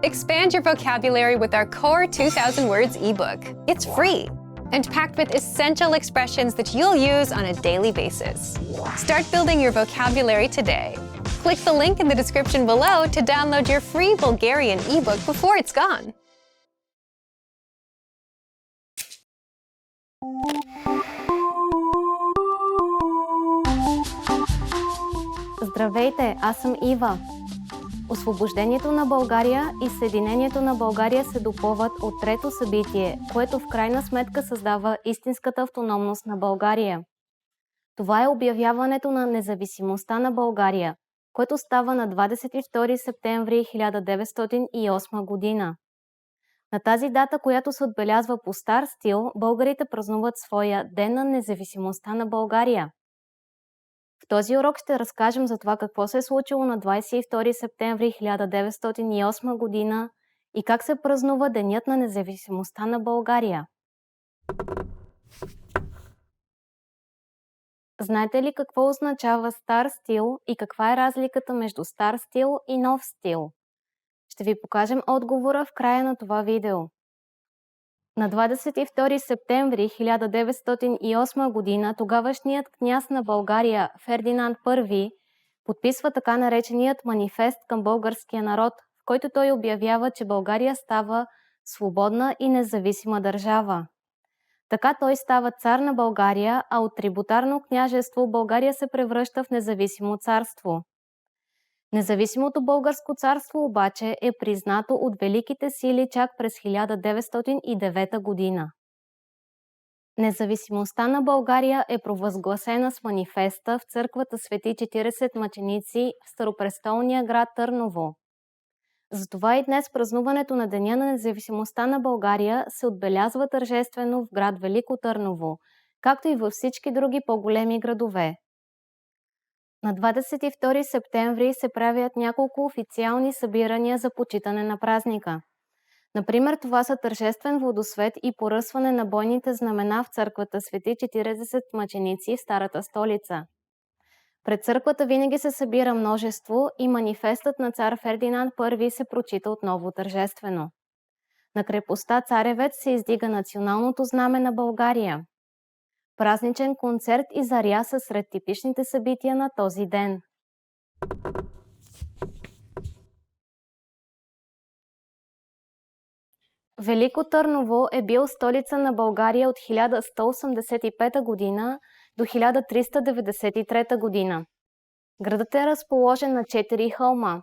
Expand your vocabulary with our Core 2000 Words ebook. It's free and packed with essential expressions that you'll use on a daily basis. Start building your vocabulary today. Click the link in the description below to download your free Bulgarian ebook before it's gone. Здравейте, аз съм Ива. Освобождението на България и Съединението на България се допълват от трето събитие, което в крайна сметка създава истинската автономност на България. Това е обявяването на независимостта на България, което става на 22 септември 1908 година. На тази дата, която се отбелязва по стар стил, българите празнуват своя Ден на независимостта на България. В този урок ще разкажем за това какво се е случило на 22 септември 1908 година и как се празнува Денят на независимостта на България. Знаете ли какво означава стар стил и каква е разликата между стар стил и нов стил? Ще ви покажем отговора в края на това видео. На 22 септември 1908 година тогавашният княз на България Фердинанд I подписва така нареченият манифест към българския народ, в който той обявява, че България става свободна и независима държава. Така той става цар на България, а от трибутарно княжество България се превръща в независимо царство. Независимото българско царство обаче е признато от великите сили чак през 1909 година. Независимостта на България е провъзгласена с манифеста в църквата Свети 40 мъченици в старопрестолния град Търново. Затова и днес празнуването на Деня на независимостта на България се отбелязва тържествено в град Велико Търново, както и във всички други по-големи градове. На 22 септември се правят няколко официални събирания за почитане на празника. Например, това са тържествен водосвет и поръсване на бойните знамена в църквата Свети 40 мъченици в Старата столица. Пред църквата винаги се събира множество и манифестът на цар Фердинанд I се прочита отново тържествено. На крепостта Царевец се издига националното знаме на България. Празничен концерт и заря са сред типичните събития на този ден. Велико Търново е бил столица на България от 1185 година до 1393 година. Градът е разположен на 4 хълма.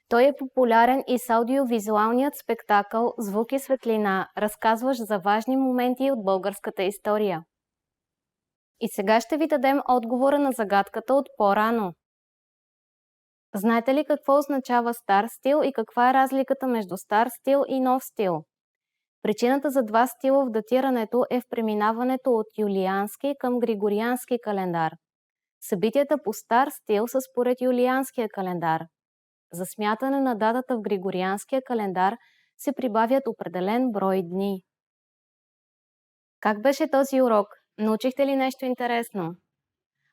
Той е популярен и с аудиовизуалният спектакъл «Звук и светлина», разказващ за важни моменти от българската история. И сега ще ви дадем отговора на загадката от по-рано. Знаете ли какво означава стар стил и каква е разликата между стар стил и нов стил? Причината за два стила в датирането е в преминаването от юлиански към григориански календар. Събитията по стар стил са според юлианския календар. За смятане на датата в григорианския календар се прибавят определен брой дни. Как беше този урок? Научихте ли нещо интересно?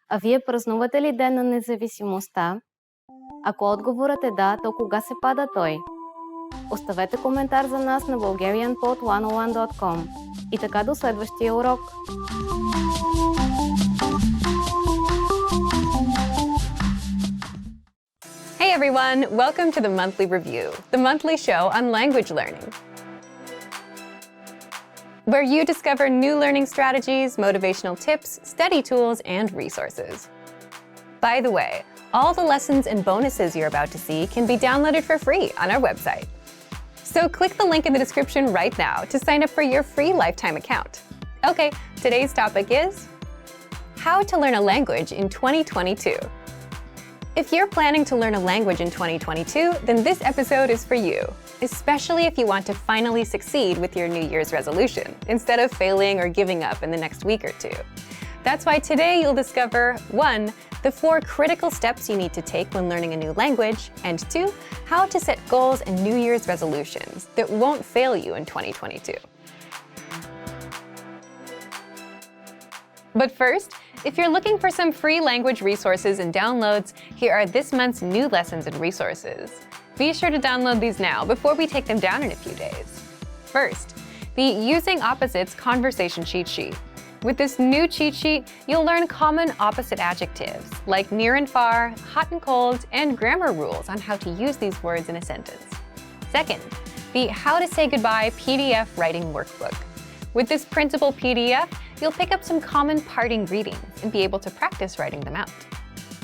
А вие празнувате ли Ден на независимостта? Ако отговорът е да, то кога се пада той? Оставете коментар за нас на bulgarianpod101.com. И така до следващия урок! Hey everyone, welcome to the Monthly Review, the monthly show on language learning, where you discover new learning strategies, motivational tips, study tools, and resources. By the way, all the lessons and bonuses you're about to see can be downloaded for free on our website. So click the link in the description right now to sign up for your free lifetime account. Okay, today's topic is how to learn a language in 2022. If you're planning to learn a language in 2022, then this episode is for you, especially if you want to finally succeed with your New Year's resolution, instead of failing or giving up in the next week or two. That's why today you'll discover 1. The 4 critical steps you need to take when learning a new language, and 2. How to set goals and New Year's resolutions that won't fail you in 2022. But first, if you're looking for some free language resources and downloads, here are this month's new lessons and resources. Be sure to download these now before we take them down in a few days. First, the Using Opposites Conversation Cheat Sheet. With this new cheat sheet, you'll learn common opposite adjectives like near and far, hot and cold, and grammar rules on how to use these words in a sentence. Second, the How to Say Goodbye PDF Writing Workbook. With this printable PDF, you'll pick up some common parting greetings and be able to practice writing them out.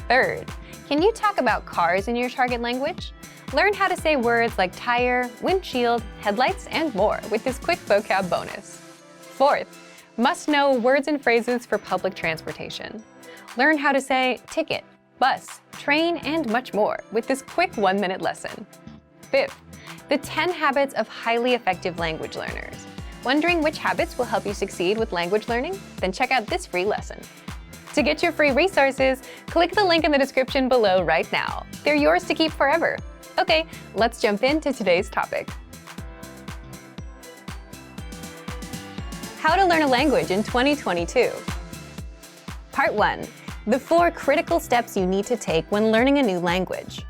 Third, can you talk about cars in your target language? Learn how to say words like tire, windshield, headlights, and more with this quick vocab bonus. Fourth, must know words and phrases for public transportation. Learn how to say ticket, bus, train, and much more with this quick 1-minute lesson. Fifth, the 10 habits of highly effective language learners. Wondering which habits will help you succeed with language learning? Then check out this free lesson. To get your free resources, click the link in the description below right now. They're yours to keep forever. Okay, let's jump into today's topic. How to learn a language in 2022. Part 1. The 4 critical steps you need to take when learning a new language.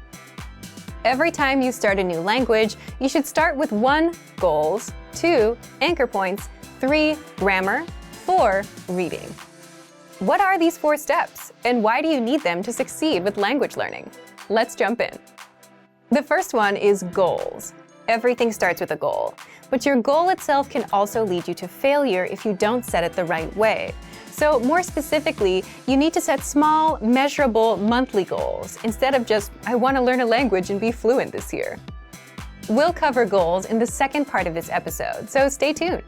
Every time you start a new language, you should start with 1. Goals, 2. Anchor points, 3. Grammar, 4. Reading. What are these 4 steps, and why do you need them to succeed with language learning? Let's jump in. The first one is goals. Everything starts with a goal, but your goal itself can also lead you to failure if you don't set it the right way. So more specifically, you need to set small, measurable monthly goals instead of just, I want to learn a language and be fluent this year. We'll cover goals in the second part of this episode, so stay tuned.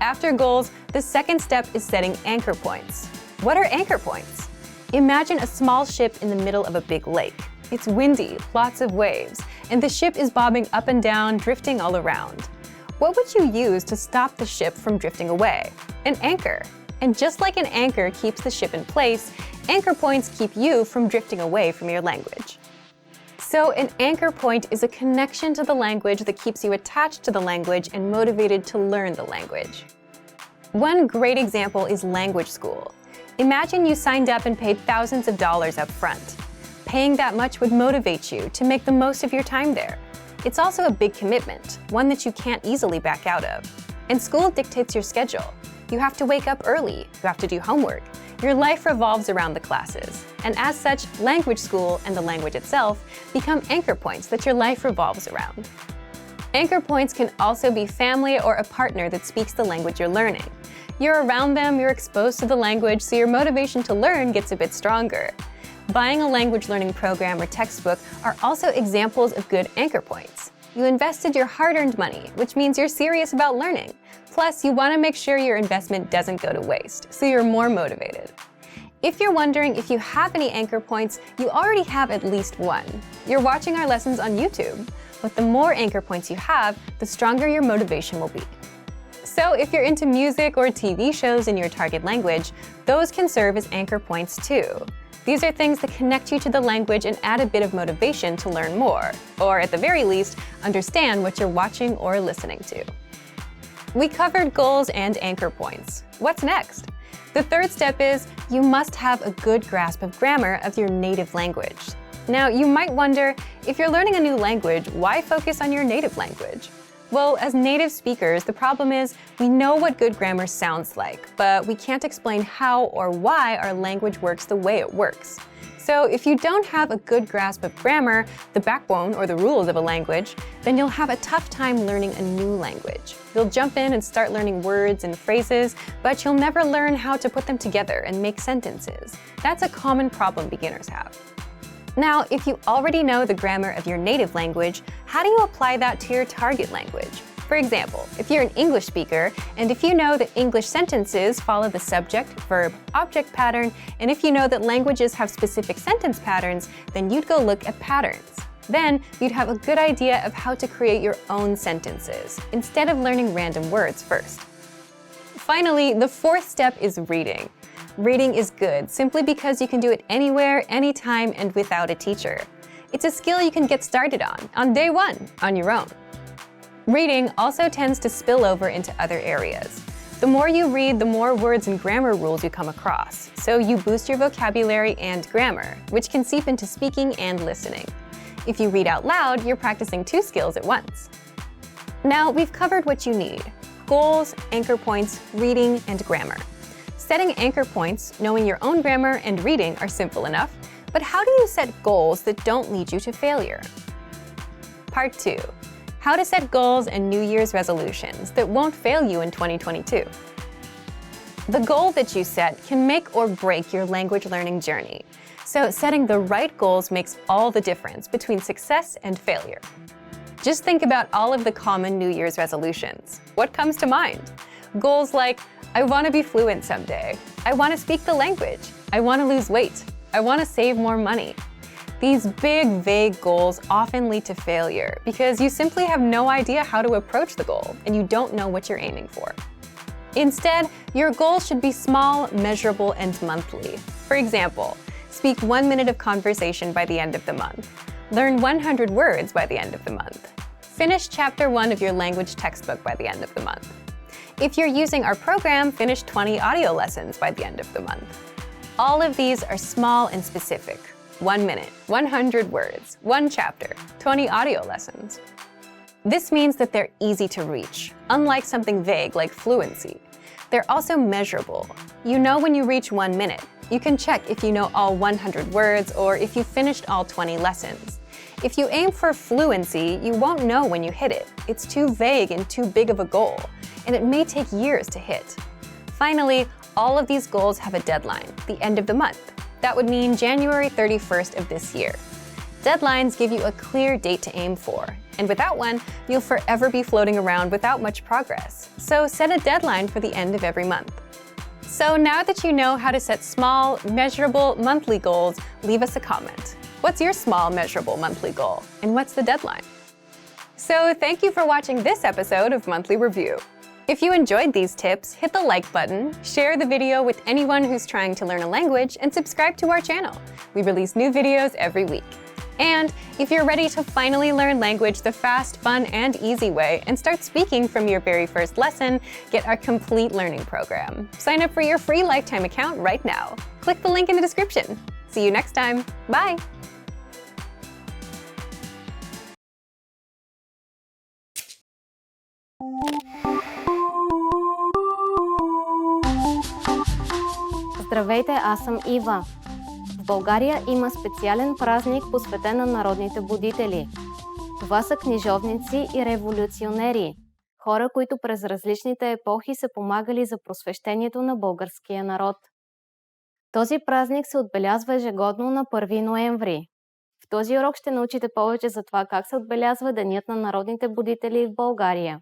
After goals, the second step is setting anchor points. What are anchor points? Imagine a small ship in the middle of a big lake. It's windy, lots of waves, and the ship is bobbing up and down, drifting all around. What would you use to stop the ship from drifting away? An anchor. And just like an anchor keeps the ship in place, anchor points keep you from drifting away from your language. So an anchor point is a connection to the language that keeps you attached to the language and motivated to learn the language. One great example is language school. Imagine you signed up and paid thousands of dollars up front. Paying that much would motivate you to make the most of your time there. It's also a big commitment, one that you can't easily back out of. And school dictates your schedule. You have to wake up early, you have to do homework. Your life revolves around the classes. And as such, language school and the language itself become anchor points that your life revolves around. Anchor points can also be family or a partner that speaks the language you're learning. You're around them, you're exposed to the language, so your motivation to learn gets a bit stronger. Buying a language learning program or textbook are also examples of good anchor points. You invested your hard-earned money, which means you're serious about learning. Plus, you want to make sure your investment doesn't go to waste, so you're more motivated. If you're wondering if you have any anchor points, you already have at least one. You're watching our lessons on YouTube. But the more anchor points you have, the stronger your motivation will be. So if you're into music or TV shows in your target language, those can serve as anchor points too. These are things that connect you to the language and add a bit of motivation to learn more, or at the very least, understand what you're watching or listening to. We covered goals and anchor points. What's next? The third step is you must have a good grasp of grammar of your native language. Now, you might wonder, if you're learning a new language, why focus on your native language? Well, as native speakers, the problem is we know what good grammar sounds like, but we can't explain how or why our language works the way it works. So if you don't have a good grasp of grammar, the backbone or the rules of a language, then you'll have a tough time learning a new language. You'll jump in and start learning words and phrases, but you'll never learn how to put them together and make sentences. That's a common problem beginners have. Now, if you already know the grammar of your native language, how do you apply that to your target language? For example, if you're an English speaker, and if you know that English sentences follow the subject, verb, object pattern, and if you know that languages have specific sentence patterns, then you'd go look at patterns. Then you'd have a good idea of how to create your own sentences, instead of learning random words first. Finally, the fourth step is reading. Reading is good simply because you can do it anywhere, anytime, and without a teacher. It's a skill you can get started on day one, on your own. Reading also tends to spill over into other areas. The more you read, the more words and grammar rules you come across, so you boost your vocabulary and grammar, which can seep into speaking and listening. If you read out loud, you're practicing 2 skills at once. Now, we've covered what you need: goals, anchor points, reading, and grammar. Setting anchor points, knowing your own grammar, and reading are simple enough, but how do you set goals that don't lead you to failure? Part 2. How to set goals and New Year's resolutions that won't fail you in 2022. The goal that you set can make or break your language learning journey, so setting the right goals makes all the difference between success and failure. Just think about all of the common New Year's resolutions. What comes to mind? Goals like, I want to be fluent someday. I want to speak the language. I want to lose weight. I want to save more money. These big, vague goals often lead to failure because you simply have no idea how to approach the goal and you don't know what you're aiming for. Instead, your goals should be small, measurable, and monthly. For example, speak 1 minute of conversation by the end of the month. Learn 100 words by the end of the month. Finish Chapter 1 of your language textbook by the end of the month. If you're using our program, finish 20 audio lessons by the end of the month. All of these are small and specific. 1 minute, 100 words, 1 chapter, 20 audio lessons. This means that they're easy to reach, unlike something vague like fluency. They're also measurable. You know when you reach 1 minute. You can check if you know all 100 words or if you finished all 20 lessons. If you aim for fluency, you won't know when you hit it. It's too vague and too big of a goal, and it may take years to hit. Finally, all of these goals have a deadline, the end of the month. That would mean January 31st of this year. Deadlines give you a clear date to aim for, and without one, you'll forever be floating around without much progress. So set a deadline for the end of every month. So now that you know how to set small, measurable monthly goals, leave us a comment. What's your small, measurable monthly goal, and what's the deadline? So thank you for watching this episode of Monthly Review. If you enjoyed these tips, hit the like button, share the video with anyone who's trying to learn a language, and subscribe to our channel. We release new videos every week. And if you're ready to finally learn language the fast, fun, and easy way and start speaking from your very first lesson, get our complete learning program. Sign up for your free lifetime account right now. Click the link in the description. See you next time. Bye! Здравейте, аз съм Ива. В България има специален празник, посветен на народните будители. Това са книжовници и революционери, хора, които през различните епохи са помагали за просвещението на българския народ. Този празник се отбелязва ежегодно на 1 ноември. В този урок ще научите повече за това как се отбелязва Денят на народните будители в България.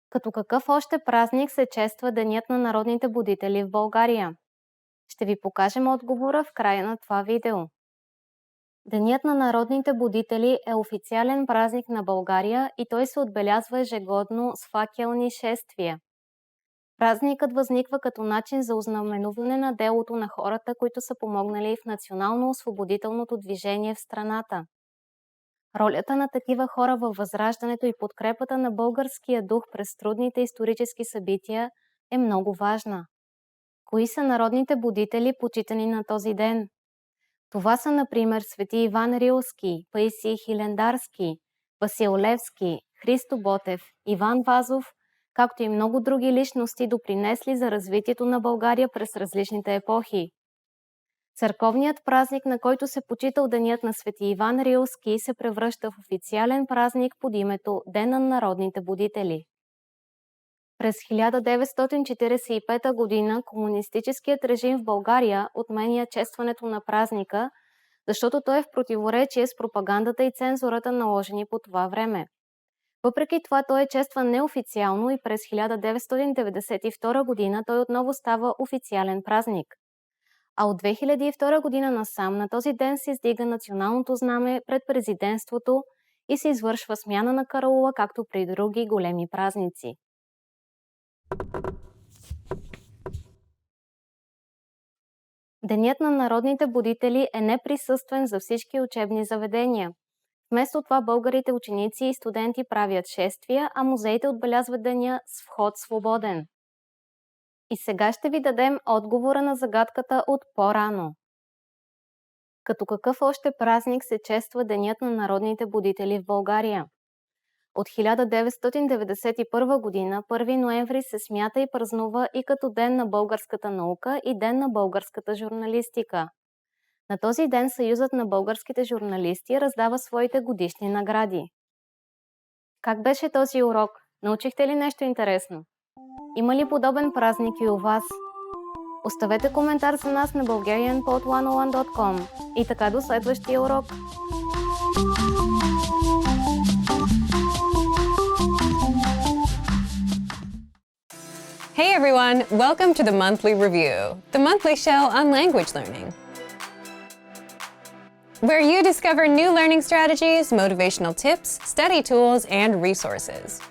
Като какъв още празник се чества Денят на народните будители в България? Ще ви покажем отговора в края на това видео. Денят на народните будители е официален празник на България и той се отбелязва ежегодно с факелни шествия. Празникът възниква като начин за ознаменуване на делото на хората, които са помогнали в национално-освободителното движение в страната. Ролята на такива хора във възраждането и подкрепата на българския дух през трудните исторически събития е много важна. Кои са народните будители, почитани на този ден? Това са, например, свети Иван Рилски, Паисий Хилендарски, Васил Левски, Христо Ботев, Иван Вазов, както и много други личности, допринесли за развитието на България през различните епохи. Църковният празник, на който се почитал Денят на свети Иван Рилски, се превръща в официален празник под името Ден на народните будители. През 1945 година комунистическият режим в България отменя честването на празника, защото той е в противоречие с пропагандата и цензурата, наложени по това време. Въпреки това той е честван неофициално и през 1992 година той отново става официален празник. А от 2002 година насам на този ден се издига националното знаме пред президентството и се извършва смяна на караула, както при други големи празници. Денят на народните будители е неприсъствен за всички учебни заведения. Вместо това българите ученици и студенти правят шествия, а музеите отбелязват деня с вход свободен. И сега ще ви дадем отговора на загадката от по-рано. Като какъв още празник се чества Денят на народните будители в България? От 1991 година 1 ноември се смята и празнува и като Ден на българската наука и Ден на българската журналистика. На този ден Съюзът на българските журналисти раздава своите годишни награди. Как беше този урок? Научихте ли нещо интересно? Има ли подобен празник и у вас? Оставете коментар за нас на bulgarianpod101.com. И така до следващия урок! Hey everyone, welcome to the Monthly Review, the monthly show on language learning, where you discover new learning strategies, motivational tips, study tools, and resources.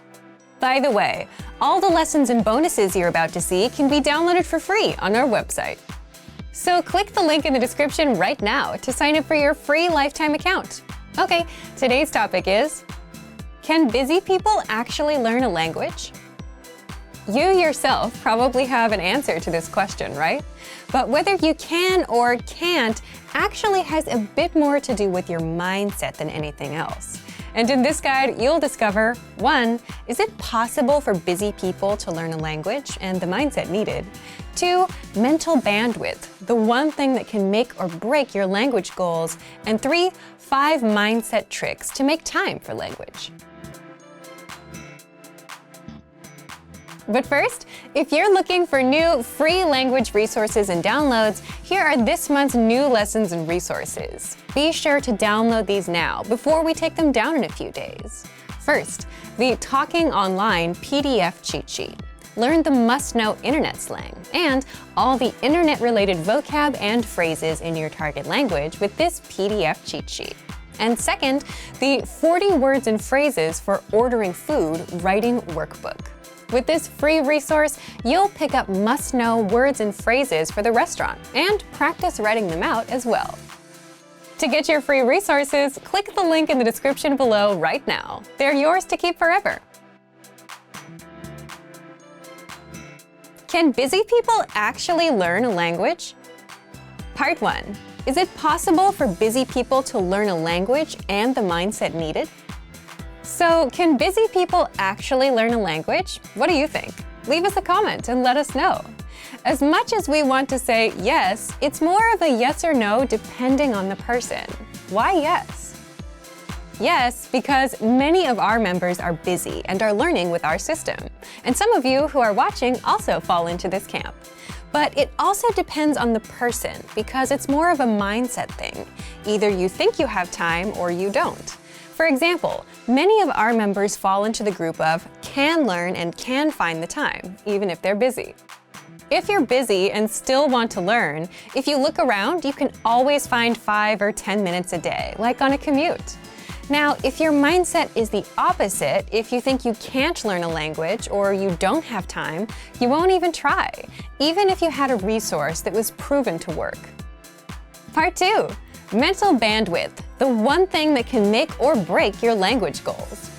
By the way, all the lessons and bonuses you're about to see can be downloaded for free on our website. So click the link in the description right now to sign up for your free lifetime account. Okay, today's topic is, can busy people actually learn a language? You yourself probably have an answer to this question, right? But whether you can or can't actually has a bit more to do with your mindset than anything else. And in this guide, you'll discover 1. Is it possible for busy people to learn a language and the mindset needed? 2. Mental bandwidth, the one thing that can make or break your language goals. And 3. 5 mindset tricks to make time for language. But first, if you're looking for new free language resources and downloads, here are this month's new lessons and resources. Be sure to download these now before we take them down in a few days. First, the Talking Online PDF cheat sheet. Learn the must-know internet slang and all the internet-related vocab and phrases in your target language with this PDF cheat sheet. And second, the 40 words and phrases for ordering food writing workbook. With this free resource, you'll pick up must-know words and phrases for the restaurant and practice writing them out as well. To get your free resources, click the link in the description below right now. They're yours to keep forever. Can busy people actually learn a language? Part 1. Is it possible for busy people to learn a language and the mindset needed? So, can busy people actually learn a language? What do you think? Leave us a comment and let us know. As much as we want to say yes, it's more of a yes or no depending on the person. Why yes? Yes, because many of our members are busy and are learning with our system. And some of you who are watching also fall into this camp. But it also depends on the person because it's more of a mindset thing. Either you think you have time or you don't. For example, many of our members fall into the group of can learn and can find the time, even if they're busy. If you're busy and still want to learn, if you look around, you can always find 5 or 10 minutes a day, like on a commute. Now, if your mindset is the opposite, if you think you can't learn a language or you don't have time, you won't even try, even if you had a resource that was proven to work. Part 2. Mental bandwidth, the one thing that can make or break your language goals.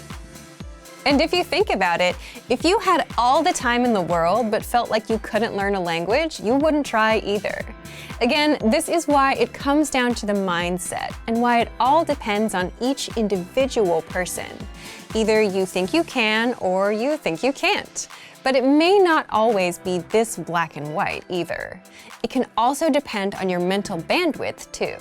And if you think about it, if you had all the time in the world but felt like you couldn't learn a language, you wouldn't try either. Again, this is why it comes down to the mindset and why it all depends on each individual person. Either you think you can or you think you can't. But it may not always be this black and white either. It can also depend on your mental bandwidth too.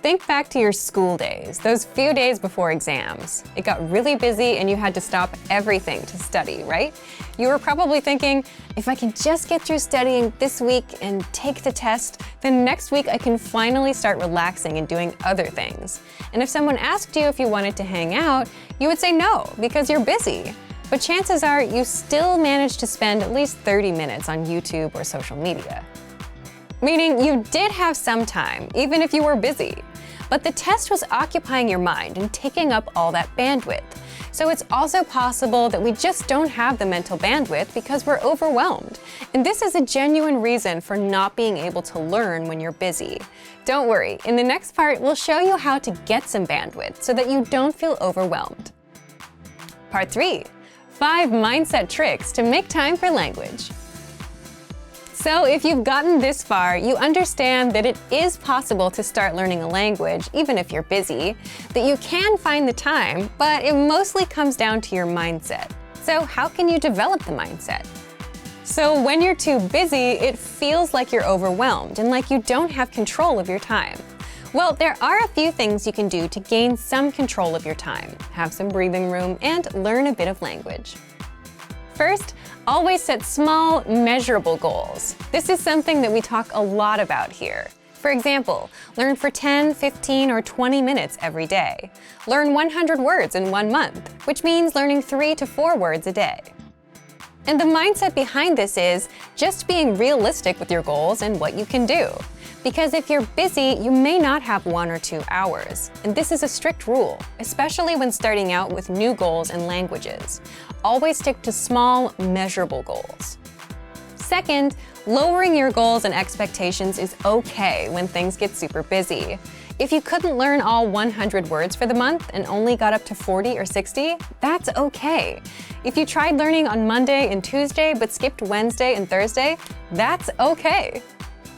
Think back to your school days, those few days before exams. It got really busy and you had to stop everything to study, right? You were probably thinking, if I can just get through studying this week and take the test, then next week I can finally start relaxing and doing other things. And if someone asked you if you wanted to hang out, you would say no, because you're busy. But chances are you still managed to spend at least 30 minutes on YouTube or social media. Meaning you did have some time, even if you were busy. But the test was occupying your mind and taking up all that bandwidth. So it's also possible that we just don't have the mental bandwidth because we're overwhelmed. And this is a genuine reason for not being able to learn when you're busy. Don't worry, in the next part, we'll show you how to get some bandwidth so that you don't feel overwhelmed. Part 3. 5 mindset tricks to make time for language. So if you've gotten this far, you understand that it is possible to start learning a language, even if you're busy, that you can find the time, but it mostly comes down to your mindset. So how can you develop the mindset? So when you're too busy, it feels like you're overwhelmed and like you don't have control of your time. Well, there are a few things you can do to gain some control of your time, have some breathing room, and learn a bit of language. First, always set small, measurable goals. This is something that we talk a lot about here. For example, learn for 10, 15, or 20 minutes every day. Learn 100 words in 1 month, which means learning 3 to 4 words a day. And the mindset behind this is just being realistic with your goals and what you can do. Because if you're busy, you may not have 1 or 2 hours. And this is a strict rule, especially when starting out with new goals and languages. Always stick to small, measurable goals. Second, lowering your goals and expectations is okay when things get super busy. If you couldn't learn all 100 words for the month and only got up to 40 or 60, that's okay. If you tried learning on Monday and Tuesday but skipped Wednesday and Thursday, that's okay.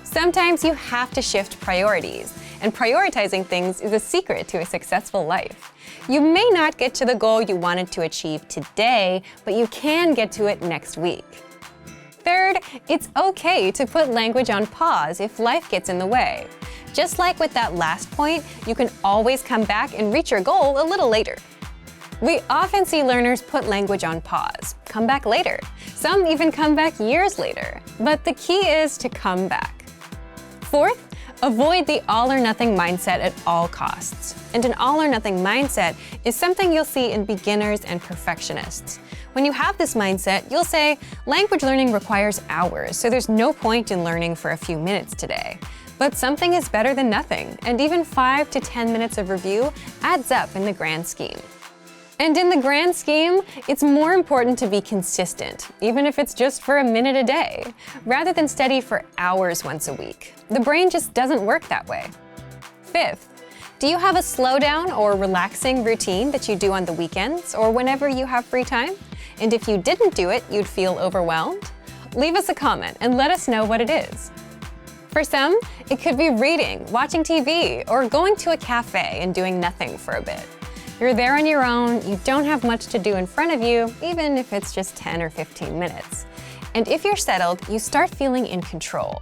Sometimes you have to shift priorities, and prioritizing things is a secret to a successful life. You may not get to the goal you wanted to achieve today, but you can get to it next week. Third, it's okay to put language on pause if life gets in the way. Just like with that last point, you can always come back and reach your goal a little later. We often see learners put language on pause, come back later. Some even come back years later. But the key is to come back. Fourth, avoid the all-or-nothing mindset at all costs. And an all-or-nothing mindset is something you'll see in beginners and perfectionists. When you have this mindset, you'll say, language learning requires hours, so there's no point in learning for a few minutes today. But something is better than nothing, and even 5 to 10 minutes of review adds up in the grand scheme. And in the grand scheme, it's more important to be consistent, even if it's just for a minute a day, rather than study for hours once a week. The brain just doesn't work that way. Fifth, do you have a slowdown or relaxing routine that you do on the weekends or whenever you have free time? And if you didn't do it, you'd feel overwhelmed? Leave us a comment and let us know what it is. For some, it could be reading, watching TV, or going to a cafe and doing nothing for a bit. You're there on your own, you don't have much to do in front of you, even if it's just 10 or 15 minutes. And if you're settled, you start feeling in control.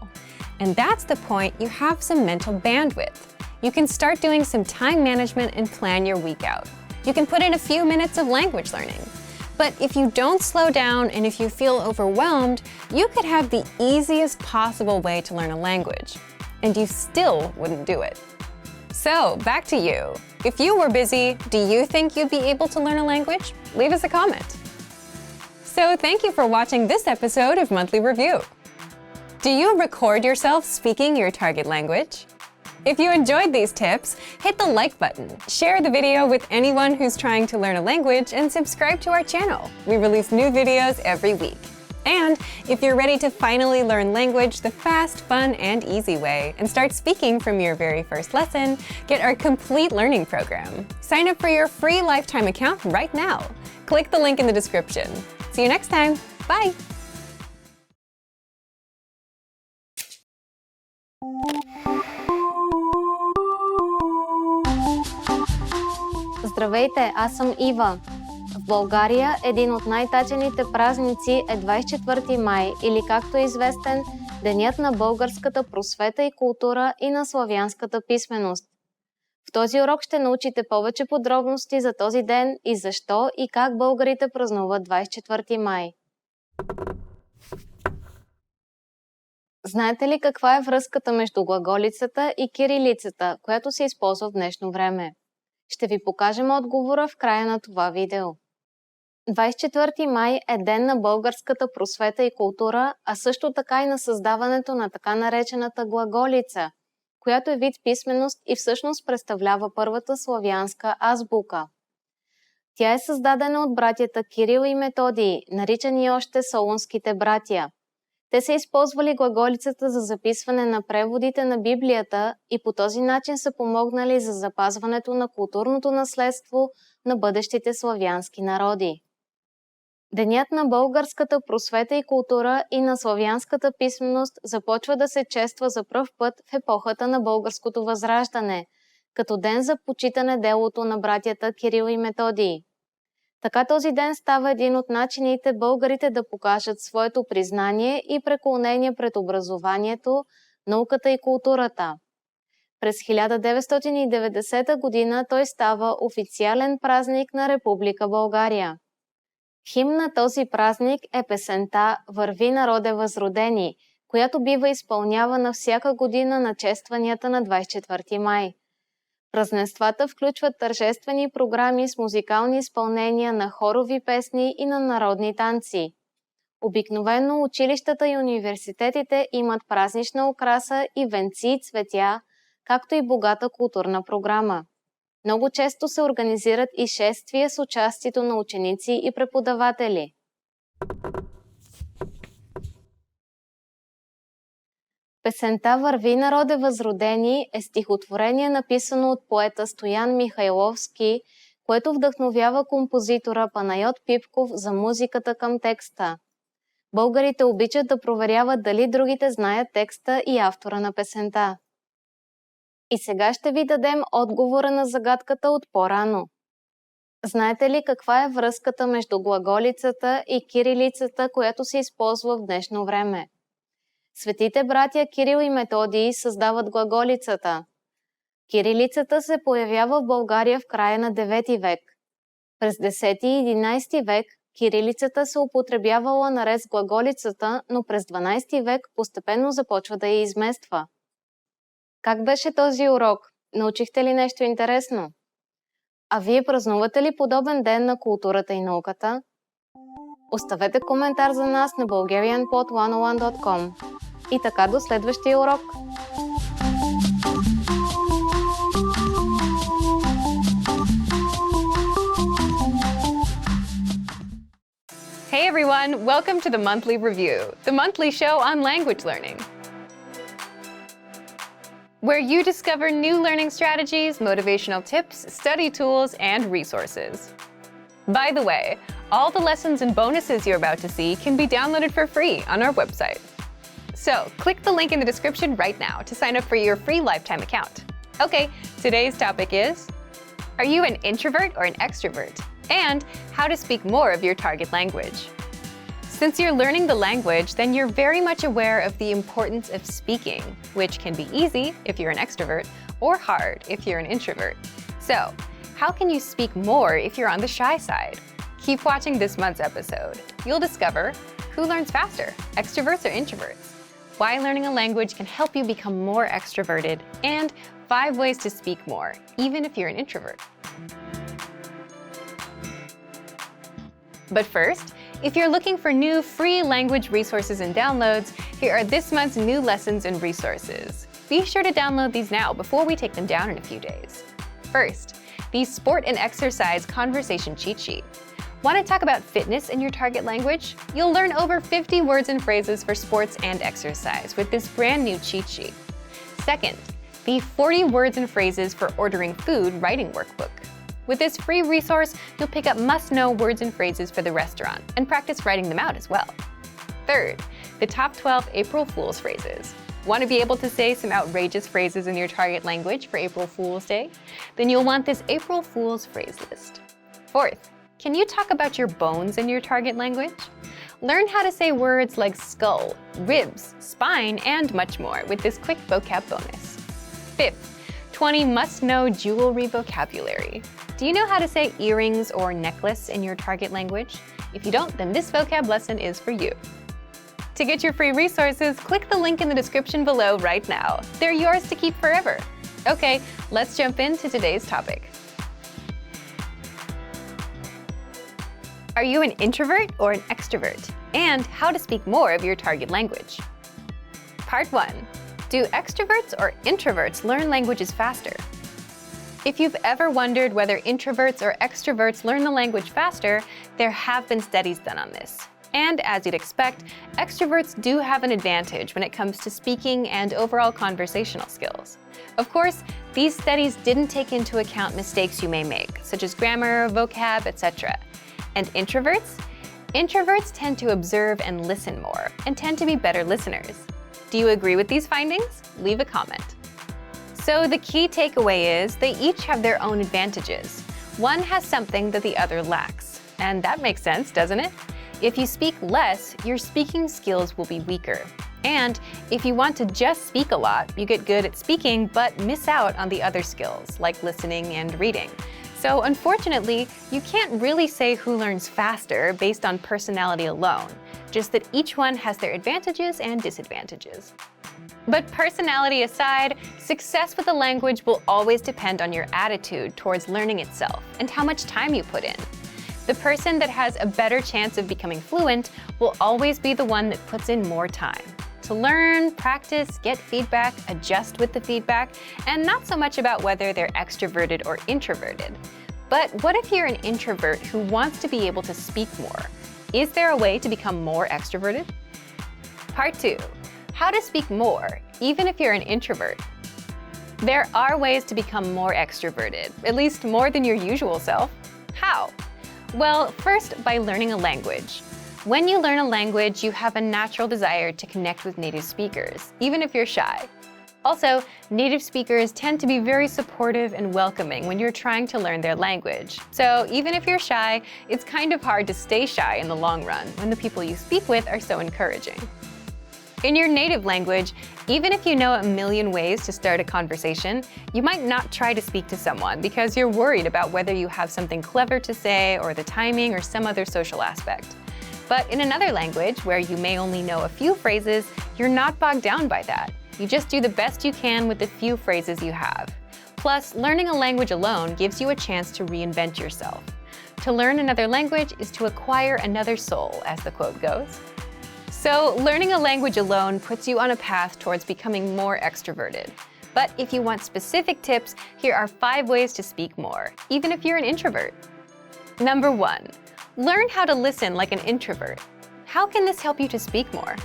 And that's the point you have some mental bandwidth. You can start doing some time management and plan your week out. You can put in a few minutes of language learning. But if you don't slow down and if you feel overwhelmed, you could have the easiest possible way to learn a language. And you still wouldn't do it. So, back to you. If you were busy, do you think you'd be able to learn a language? Leave us a comment. So, thank you for watching this episode of Monthly Review. Do you record yourself speaking your target language? If you enjoyed these tips, hit the like button, share the video with anyone who's trying to learn a language, and subscribe to our channel. We release new videos every week. And if you're ready to finally learn language the fast, fun, and easy way and start speaking from your very first lesson, get our complete learning program. Sign up for your free lifetime account right now. Click the link in the description. See you next time. Bye! Здравейте, аз съм Ива. В България един от най-тачените празници е 24 май или както е известен Денят на българската просвета и култура и на славянската писменост. В този урок ще научите повече подробности за този ден и защо и как българите празнуват 24 май. Знаете ли каква е връзката между глаголицата и кирилицата, която се използва в днешно време? Ще ви покажем отговора в края на това видео. 24 май е ден на българската просвета и култура, а също така и на създаването на така наречената глаголица, която е вид писменост и всъщност представлява първата славянска азбука. Тя е създадена от братята Кирил и Методий, наричани още Солунските братия. Те са използвали глаголицата за записване на преводите на Библията и по този начин са помогнали за запазването на културното наследство на бъдещите славянски народи. Денят на българската просвета и култура и на славянската писменост започва да се чества за пръв път в епохата на българското възраждане, като ден за почитане делото на братята Кирил и Методий. Така този ден става един от начините българите да покажат своето признание и преклонение пред образованието, науката и културата. През 1990 година той става официален празник на Република България. Химн на този празник е песента «Върви, народе възродени», която бива изпълнявана всяка година на честванията на 24 май. Празненствата включват тържествени програми с музикални изпълнения на хорови песни и на народни танци. Обикновено училищата и университетите имат празнична украса и венци и цветя, както и богата културна програма. Много често се организират и шествия с участието на ученици и преподаватели. Песента «Върви, народе възродени» е стихотворение, написано от поета Стоян Михайловски, което вдъхновява композитора Панайот Пипков за музиката към текста. Българите обичат да проверяват дали другите знаят текста и автора на песента. И сега ще ви дадем отговора на загадката от по-рано. Знаете ли каква е връзката между глаголицата и кирилицата, която се използва в днешно време? Светите братя Кирил и Методий създават глаголицата. Кирилицата се появява в България в края на 9 век. През 10 и 11 век кирилицата се употребявала наред с глаголицата, но през 12 век постепенно започва да я измества. Как беше този урок? Научихте ли нещо интересно? А вие празнувате ли подобен ден на културата и науката? Оставете коментар за нас на bulgarianpod101.com. И така до следващия урок! Hey everyone, welcome to the Monthly Review, the monthly show on language learning, where you discover new learning strategies, motivational tips, study tools, and resources. By the way, all the lessons and bonuses you're about to see can be downloaded for free on our website. So, click the link in the description right now to sign up for your free lifetime account. Okay, today's topic is, are you an introvert or an extrovert? And how to speak more of your target language. Since you're learning the language, then you're very much aware of the importance of speaking, which can be easy if you're an extrovert or hard if you're an introvert. So, how can you speak more if you're on the shy side? Keep watching this month's episode. You'll discover who learns faster, extroverts or introverts, why learning a language can help you become more extroverted, and 5 ways to speak more, even if you're an introvert. But first, if you're looking for new free language resources and downloads, here are this month's new lessons and resources. Be sure to download these now before we take them down in a few days. First, the Sport and Exercise Conversation Cheat Sheet. Want to talk about fitness in your target language? You'll learn over 50 words and phrases for sports and exercise with this brand new cheat sheet. Second, the 40 words and phrases for ordering food writing workbook. With this free resource, you'll pick up must-know words and phrases for the restaurant and practice writing them out as well. Third, the top 12 April Fool's phrases. Want to be able to say some outrageous phrases in your target language for April Fool's Day? Then you'll want this April Fool's phrase list. Fourth, can you talk about your bones in your target language? Learn how to say words like skull, ribs, spine, and much more with this quick vocab bonus. Fifth, 20 must-know jewelry vocabulary. Do you know how to say earrings or necklace in your target language? If you don't, then this vocab lesson is for you. To get your free resources, click the link in the description below right now. They're yours to keep forever. Okay, let's jump into today's topic. Are you an introvert or an extrovert? And how to speak more of your target language. Part 1. Do extroverts or introverts learn languages faster? If you've ever wondered whether introverts or extroverts learn the language faster, there have been studies done on this. And as you'd expect, extroverts do have an advantage when it comes to speaking and overall conversational skills. Of course, these studies didn't take into account mistakes you may make, such as grammar, vocab, etc. And introverts? Introverts tend to observe and listen more and tend to be better listeners. Do you agree with these findings? Leave a comment. So the key takeaway is they each have their own advantages. One has something that the other lacks. And that makes sense, doesn't it? If you speak less, your speaking skills will be weaker. And if you want to just speak a lot, you get good at speaking but miss out on the other skills, like listening and reading. So unfortunately, you can't really say who learns faster based on personality alone, just that each one has their advantages and disadvantages. But personality aside, success with a language will always depend on your attitude towards learning itself and how much time you put in. The person that has a better chance of becoming fluent will always be the one that puts in more time to learn, practice, get feedback, adjust with the feedback, and not so much about whether they're extroverted or introverted. But what if you're an introvert who wants to be able to speak more? Is there a way to become more extroverted? Part 2. How to speak more, even if you're an introvert. There are ways to become more extroverted, at least more than your usual self. How? Well, first, by learning a language. When you learn a language, you have a natural desire to connect with native speakers, even if you're shy. Also, native speakers tend to be very supportive and welcoming when you're trying to learn their language. So even if you're shy, it's kind of hard to stay shy in the long run when the people you speak with are so encouraging. In your native language, even if you know a million ways to start a conversation, you might not try to speak to someone because you're worried about whether you have something clever to say or the timing or some other social aspect. But in another language, where you may only know a few phrases, you're not bogged down by that. You just do the best you can with the few phrases you have. Plus, learning a language alone gives you a chance to reinvent yourself. To learn another language is to acquire another soul, as the quote goes. So, learning a language alone puts you on a path towards becoming more extroverted. But if you want specific tips, here are 5 ways to speak more, even if you're an introvert. Number 1. Learn how to listen like an introvert. How can this help you to speak more?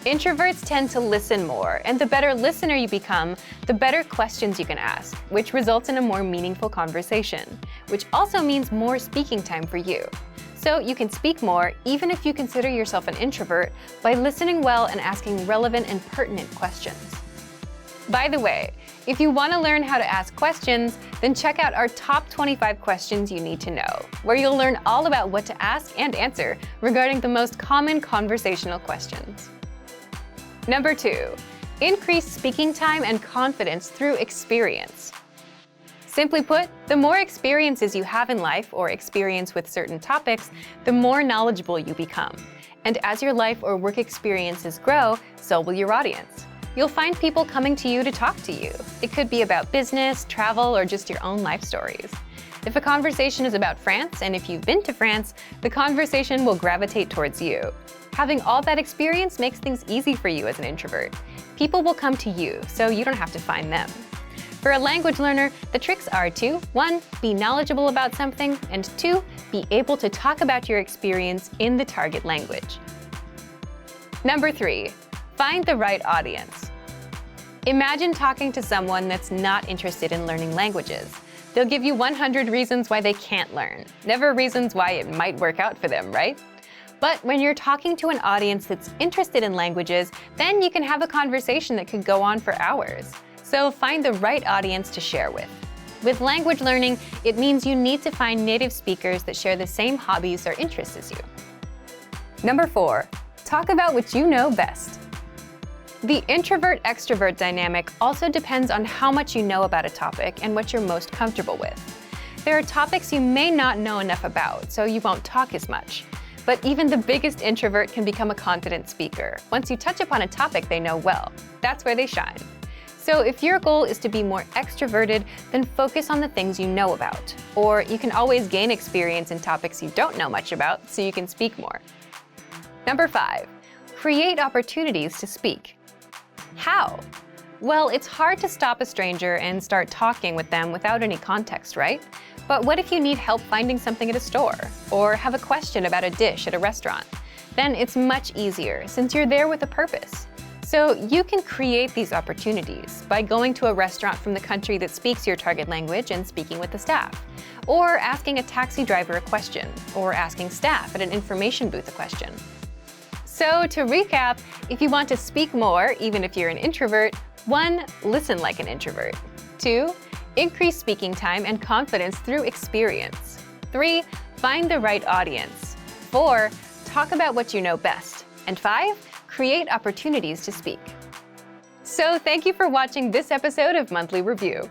Introverts tend to listen more, and the better listener you become, the better questions you can ask, which results in a more meaningful conversation, which also means more speaking time for you. So you can speak more, even if you consider yourself an introvert, by listening well and asking relevant and pertinent questions. By the way, if you want to learn how to ask questions, then check out our top 25 questions you need to know, where you'll learn all about what to ask and answer regarding the most common conversational questions. Number 2, increase speaking time and confidence through experience. Simply put, the more experiences you have in life or experience with certain topics, the more knowledgeable you become. And as your life or work experiences grow, so will your audience. You'll find people coming to you to talk to you. It could be about business, travel, or just your own life stories. If a conversation is about France, and if you've been to France, the conversation will gravitate towards you. Having all that experience makes things easy for you as an introvert. People will come to you, so you don't have to find them. For a language learner, the tricks are to 1. Be knowledgeable about something, and 2. Be able to talk about your experience in the target language. Number 3. Find the right audience. Imagine talking to someone that's not interested in learning languages. They'll give you 100 reasons why they can't learn, never reasons why it might work out for them, right? But when you're talking to an audience that's interested in languages, then you can have a conversation that could go on for hours. So find the right audience to share with. With language learning, it means you need to find native speakers that share the same hobbies or interests as you. Number 4, talk about what you know best. The introvert-extrovert dynamic also depends on how much you know about a topic and what you're most comfortable with. There are topics you may not know enough about, so you won't talk as much. But even the biggest introvert can become a confident speaker once you touch upon a topic they know well. That's where they shine. So if your goal is to be more extroverted, then focus on the things you know about. Or you can always gain experience in topics you don't know much about so you can speak more. Number 5, create opportunities to speak. How? Well, it's hard to stop a stranger and start talking with them without any context, right? But what if you need help finding something at a store, or have a question about a dish at a restaurant? Then it's much easier since you're there with a purpose. So you can create these opportunities by going to a restaurant from the country that speaks your target language and speaking with the staff, or asking a taxi driver a question, or asking staff at an information booth a question. So to recap, if you want to speak more, even if you're an introvert, 1. Listen like an introvert. 2. Increase speaking time and confidence through experience. 3. Find the right audience. 4. Talk about what you know best. And 5. Create opportunities to speak. So thank you for watching this episode of Monthly Review.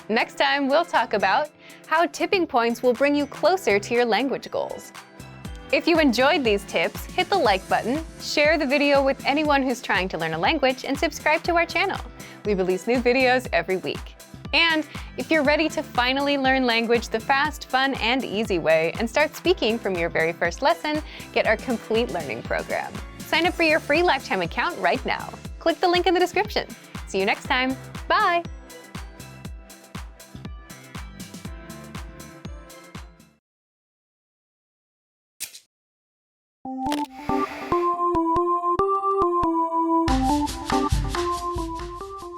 Next time, we'll talk about how tipping points will bring you closer to your language goals. If you enjoyed these tips, hit the like button, share the video with anyone who's trying to learn a language, and subscribe to our channel. We release new videos every week. And if you're ready to finally learn language the fast, fun, and easy way and start speaking from your very first lesson, get our complete learning program. Sign up for your free lifetime account right now. Click the link in the description. See you next time. Bye!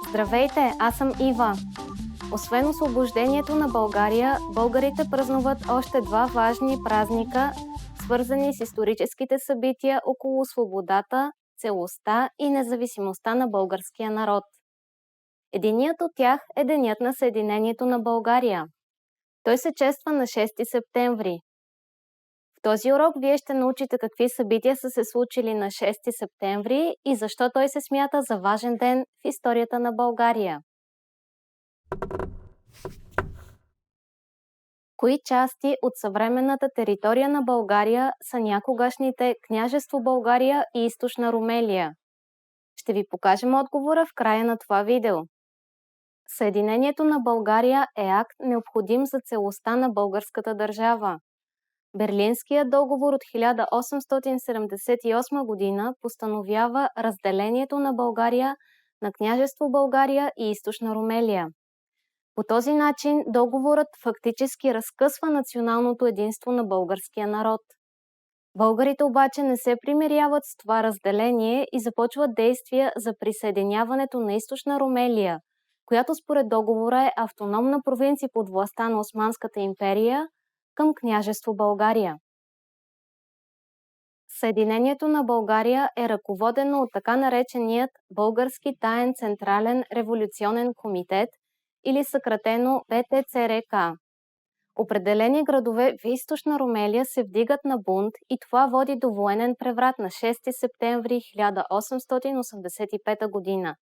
Здравейте, аз съм Ива. Освен освобождението на България, българите празнуват още 2 важни празника, свързани с историческите събития около свободата, целостта и независимостта на българския народ. Единият от тях е Денят на Съединението на България. Той се чества на 6 септември. В този урок вие ще научите какви събития са се случили на 6 септември и защо той се смята за важен ден в историята на България. Кои части от съвременната територия на България са някогашните Княжество България и Източна Румелия? Ще ви покажем отговора в края на това видео. Съединението на България е акт необходим за целостта на българската държава. Берлинският договор от 1878 година постановява разделението на България на Княжество България и Източна Румелия. По този начин договорът фактически разкъсва националното единство на българския народ. Българите обаче не се примиряват с това разделение и започват действия за присъединяването на Източна Румелия, която според договора е автономна провинция под властта на Османската империя, към Княжество България. Съединението на България е ръководено от така нареченият Български таен централен революционен комитет или съкратено БТЦРК. Определени градове в Източна Румелия се вдигат на бунт и това води до военен преврат на 6 септември 1885 година.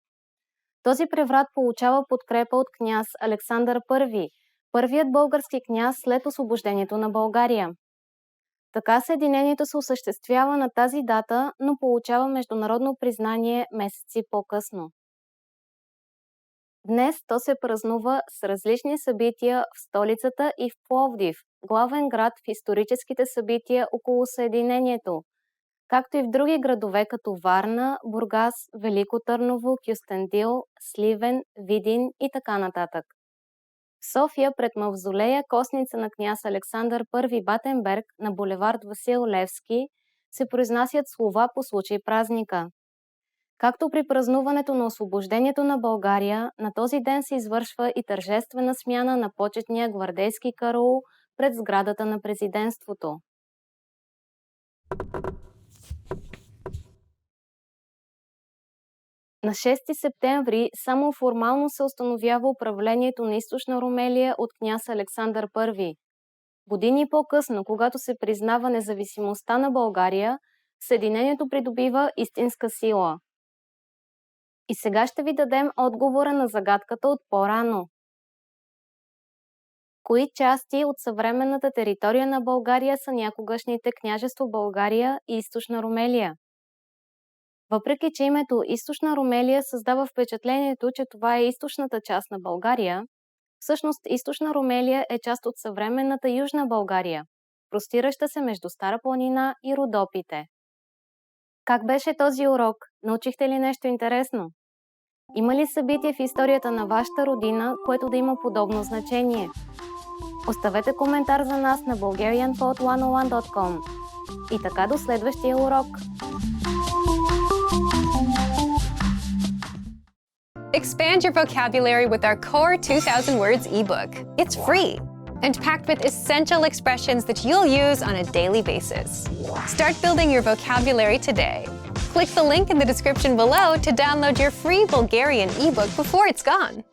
Този преврат получава подкрепа от княз Александър I, първият български княз след освобождението на България. Така съединението се осъществява на тази дата, но получава международно признание месеци по-късно. Днес то се празнува с различни събития в столицата и в Пловдив, главен град в историческите събития около съединението, както и в други градове като Варна, Бургас, Велико Търново, Кюстендил, Сливен, Видин и така нататък. В София пред мавзолея костница на княз Александър I Батенберг на булевард Васил Левски се произнасят слова по случай празника. Както при празнуването на освобождението на България, на този ден се извършва и тържествена смяна на почетния гвардейски караул пред сградата на президентството. На 6 септември само формално се установява управлението на Източна Румелия от княз Александър I. Години по-късно, когато се признава независимостта на България, съединението придобива истинска сила. И сега ще ви дадем отговора на загадката от по-рано. Кои части от съвременната територия на България са някогашните Княжество България и Източна Румелия? Въпреки че името Източна Румелия създава впечатлението, че това е източната част на България, всъщност Източна Румелия е част от съвременната Южна България, простираща се между Стара планина и Родопите. Как беше този урок? Научихте ли нещо интересно? Има ли събитие в историята на вашата родина, което да има подобно значение? Оставете коментар за нас на bulgarianpod101.com. И така до следващия урок! Expand your vocabulary with our Core 2000 Words ebook. It's free and packed with essential expressions that you'll use on a daily basis. Start building your vocabulary today. Click the link in the description below to download your free Bulgarian ebook before it's gone.